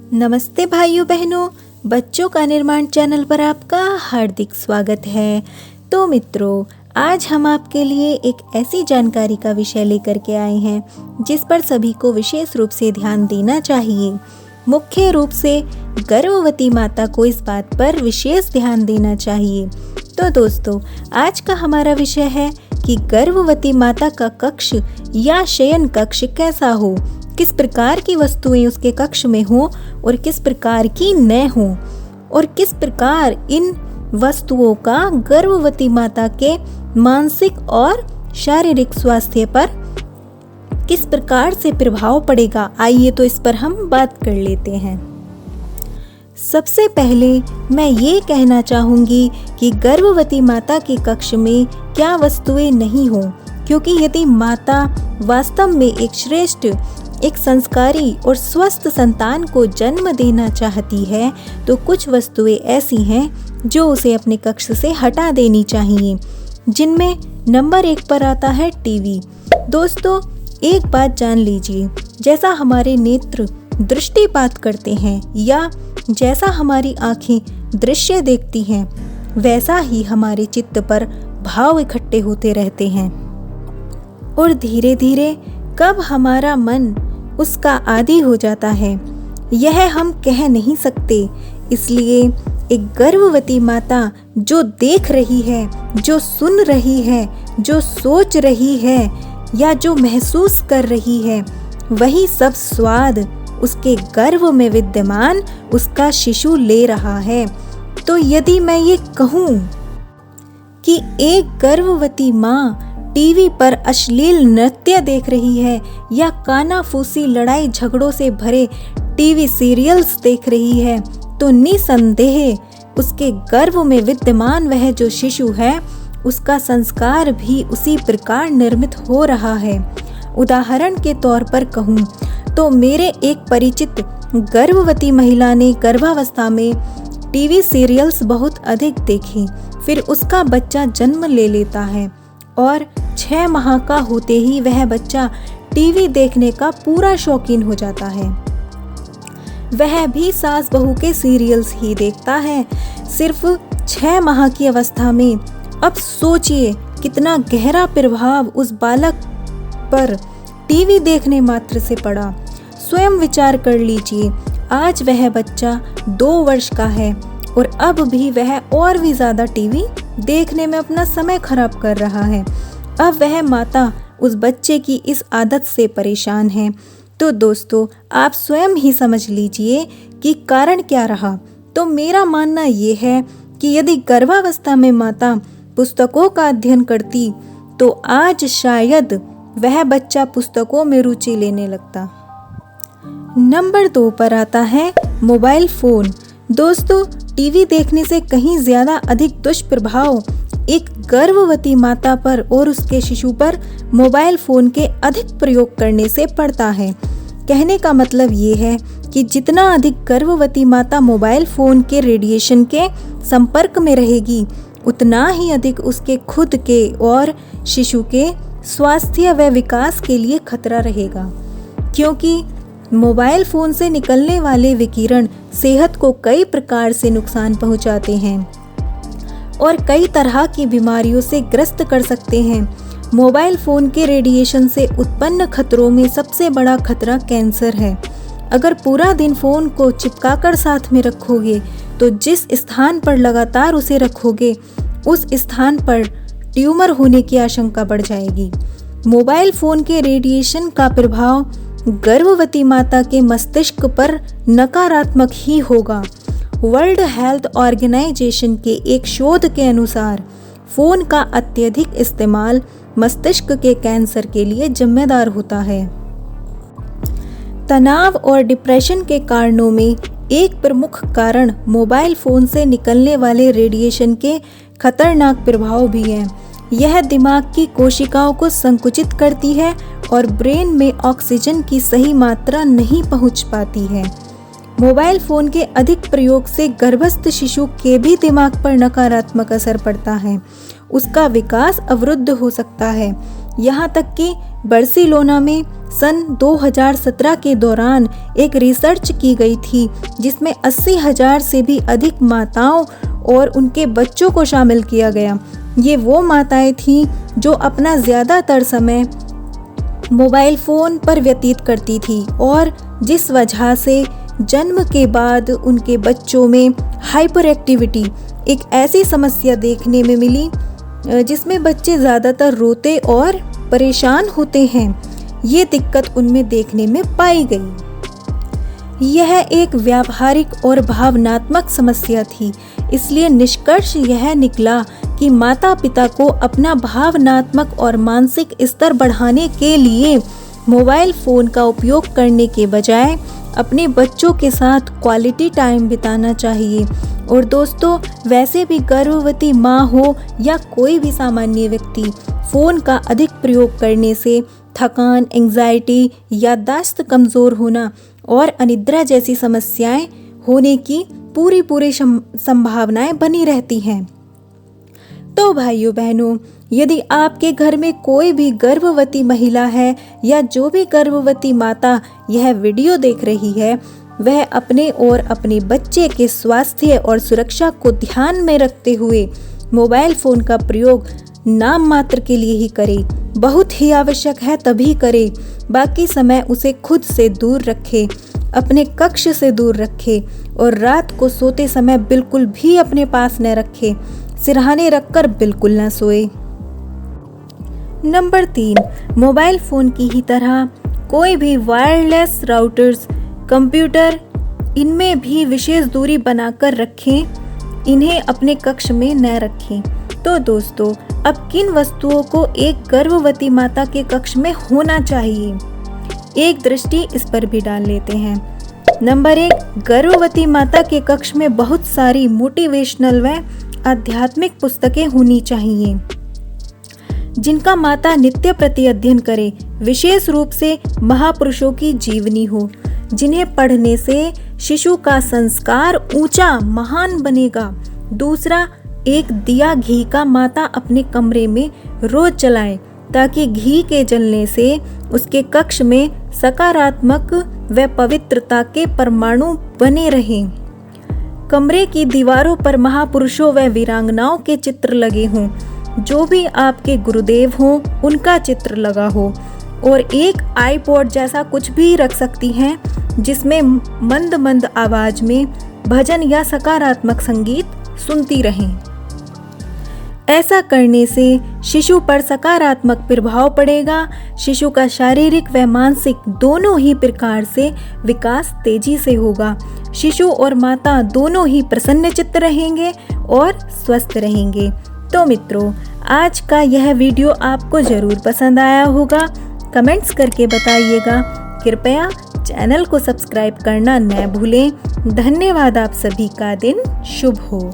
नमस्ते भाइयों बहनों, बच्चों का निर्माण चैनल पर आपका हार्दिक स्वागत है। तो मित्रों, आज हम आपके लिए एक ऐसी जानकारी का विषय लेकर के आए हैं जिस पर सभी को विशेष रूप से ध्यान देना चाहिए। मुख्य रूप से गर्भवती माता को इस बात पर विशेष ध्यान देना चाहिए। तो दोस्तों, आज का हमारा विषय है कि गर्भवती माता का कक्ष या शयन कक्ष कैसा हो, किस प्रकार की वस्तुएं उसके कक्ष में हो और किस प्रकार की न हो, और किस प्रकार इन वस्तुओं का गर्भवती माता के मानसिक और शारीरिक स्वास्थ्य पर किस प्रकार से प्रभाव पड़ेगा। आइए तो इस पर हम बात कर लेते हैं। सबसे पहले मैं ये कहना चाहूँगी कि गर्भवती माता के कक्ष में क्या वस्तुएं नहीं हो, क्योंकि यदि माता वास्तव में एक श्रेष्ठ, एक संस्कारी और स्वस्थ संतान को जन्म देना चाहती है तो कुछ वस्तुएं ऐसी हैं जो उसे अपने कक्ष से हटा देनी चाहिए, जिनमें नंबर 1 पर आता है टीवी। दोस्तों, एक बात जान लीजिए, जैसा हमारे नेत्र दृष्टिपात करते हैं या जैसा हमारी आँखें दृश्य देखती हैं, वैसा ही हमारे चित्त पर भाव इकट्ठे होते रहते हैं और धीरे धीरे कब हमारा मन उसका आदी हो जाता है, यह हम कह नहीं सकते। इसलिए एक गर्भवती माता जो देख रही है, जो सुन रही है, जो सोच रही है या जो महसूस कर रही है, वही सब स्वाद उसके गर्भ में विद्यमान उसका शिशु ले रहा है। तो यदि मैं ये कहूँ कि एक गर्भवती माँ टीवी पर अश्लील नृत्य देख रही है या कानाफूसी लड़ाई झगड़ों से भरे टीवी सीरियल्स देख रही है, तो निसंदेह उसके गर्भ में विद्यमान वह जो शिशु है, उसका संस्कार भी उसी प्रकार निर्मित हो रहा है। उदाहरण के तौर पर कहूँ तो मेरे एक परिचित गर्भवती महिला ने गर्भावस्था में टीवी सीरियल्स बहुत अधिक देखे, फिर उसका बच्चा जन्म ले लेता है और 6 माह का होते ही वह बच्चा टीवी देखने का पूरा शौकीन हो जाता है। वह भी सास बहू के सीरियल्स ही देखता है, सिर्फ 6 माह की अवस्था में। अब सोचिए कितना गहरा प्रभाव उस बालक पर टीवी देखने मात्र से पड़ा। स्वयं विचार कर लीजिए, आज वह बच्चा 2 वर्ष का है और अब भी वह और भी ज़्यादा टीवी देखने में अपना समय खराब कर रहा है। अब वह माता उस बच्चे की इस आदत से परेशान है। तो दोस्तों, आप स्वयं ही समझ लीजिए कि कारण क्या रहा। तो मेरा मानना ये है कि यदि गर्भावस्था में माता पुस्तकों का अध्ययन करती तो आज शायद वह बच्चा पुस्तकों में रुचि लेने लगता। नंबर 2 पर आता है मोबाइल फ़ोन। दोस्तों, टीवी देखने से कहीं ज़्यादा अधिक दुष्प्रभाव एक गर्भवती माता पर और उसके शिशु पर मोबाइल फ़ोन के अधिक प्रयोग करने से पड़ता है। कहने का मतलब ये है कि जितना अधिक गर्भवती माता मोबाइल फ़ोन के रेडिएशन के संपर्क में रहेगी, उतना ही अधिक उसके खुद के और शिशु के स्वास्थ्य व विकास के लिए खतरा रहेगा, क्योंकि मोबाइल फ़ोन से निकलने वाले विकिरण सेहत को कई प्रकार से नुकसान पहुंचाते हैं और कई तरह की बीमारियों से ग्रस्त कर सकते हैं। मोबाइल फ़ोन के रेडिएशन से उत्पन्न खतरों में सबसे बड़ा खतरा कैंसर है। अगर पूरा दिन फ़ोन को चिपकाकर साथ में रखोगे तो जिस स्थान पर लगातार उसे रखोगे, उस स्थान पर ट्यूमर होने की आशंका बढ़ जाएगी। मोबाइल फ़ोन के रेडिएशन का प्रभाव गर्भवती माता के मस्तिष्क पर नकारात्मक ही होगा। वर्ल्ड हेल्थ ऑर्गेनाइजेशन के एक शोध के अनुसार फ़ोन का अत्यधिक इस्तेमाल मस्तिष्क के कैंसर के लिए जिम्मेदार होता है। तनाव और डिप्रेशन के कारणों में एक प्रमुख कारण मोबाइल फ़ोन से निकलने वाले रेडिएशन के खतरनाक प्रभाव भी है। यह दिमाग की कोशिकाओं को संकुचित करती है और ब्रेन में ऑक्सीजन की सही मात्रा नहीं पहुंच पाती है। मोबाइल फ़ोन के अधिक प्रयोग से गर्भस्थ शिशु के भी दिमाग पर नकारात्मक असर पड़ता है। उसका विकास अवरुद्ध हो सकता है, यहाँ तक कि बार्सिलोना में सन 2017 के दौरान एक रिसर्च की गई थी जिसमें 80,000 से भी अधिक माताओं और उनके बच्चों को शामिल किया गया। ये वो माताएं थीं जो अपना ज़्यादातर समय मोबाइल फ़ोन पर व्यतीत करती थी और जिस वजह से जन्म के बाद उनके बच्चों में हाइपर एक्टिविटी एक ऐसी समस्या देखने में मिली जिसमें बच्चे ज़्यादातर रोते और परेशान होते हैं। ये दिक्कत उनमें देखने में पाई गई। यह एक व्यावहारिक और भावनात्मक समस्या थी, इसलिए निष्कर्ष यह निकला कि माता पिता को अपना भावनात्मक और मानसिक स्तर बढ़ाने के लिए मोबाइल फ़ोन का उपयोग करने के बजाय अपने बच्चों के साथ क्वालिटी टाइम बिताना चाहिए। और दोस्तों, वैसे भी गर्भवती माँ हो या कोई भी सामान्य व्यक्ति, फ़ोन का अधिक प्रयोग करने से थकान, एंग्जाइटी, याददाश्त कमज़ोर होना और अनिद्रा जैसी समस्याएं होने की पूरी संभावनाएं बनी रहती हैं। तो भाइयों बहनों, यदि आपके घर में कोई भी गर्भवती महिला है या जो भी गर्भवती माता यह वीडियो देख रही है, वह अपने और अपने बच्चे के स्वास्थ्य और सुरक्षा को ध्यान में रखते हुए मोबाइल फ़ोन का प्रयोग नाम मात्र के लिए ही करे। बहुत ही आवश्यक है तभी करे, बाकी समय उसे खुद से दूर रखे, अपने कक्ष से दूर रखे और रात को सोते समय बिल्कुल भी अपने पास न रखे। सिरहाने रखकर बिल्कुल न सोए। नंबर 3, मोबाइल फ़ोन की ही तरह कोई भी वायरलेस राउटर्स, कंप्यूटर, इनमें भी विशेष दूरी बनाकर रखें। इन्हें अपने कक्ष में न रखें। तो दोस्तों, अब किन वस्तुओं को एक गर्भवती माता के कक्ष में होना चाहिए, एक दृष्टि इस पर भी डाल लेते हैं। नंबर 1, गर्भवती माता के कक्ष में बहुत सारी मोटिवेशनल व आध्यात्मिक पुस्तकें होनी चाहिए जिनका माता नित्य प्रति अध्ययन करे, विशेष रूप से महापुरुषों की जीवनी हो, जिन्हें पढ़ने से शिशु का संस्कार ऊंचा महान बनेगा। दूसरा, एक दिया घी का माता अपने कमरे में रोज जलाए ताकि घी के जलने से उसके कक्ष में सकारात्मक व पवित्रता के परमाणु बने रहें। कमरे की दीवारों पर महापुरुषों व वीरांगनाओं के चित्र लगे हों, जो भी आपके गुरुदेव हों उनका चित्र लगा हो, और एक आईपॉड जैसा कुछ भी रख सकती हैं जिसमें मंद मंद आवाज में भजन या सकारात्मक संगीत सुनती रहें। ऐसा करने से शिशु पर सकारात्मक प्रभाव पड़ेगा। शिशु का शारीरिक व मानसिक दोनों ही प्रकार से विकास तेजी से होगा। शिशु और माता दोनों ही प्रसन्नचित्त रहेंगे और स्वस्थ रहेंगे। तो मित्रों, आज का यह वीडियो आपको ज़रूर पसंद आया होगा। कमेंट्स करके बताइएगा। कृपया चैनल को सब्सक्राइब करना न भूलें। धन्यवाद। आप सभी का दिन शुभ हो।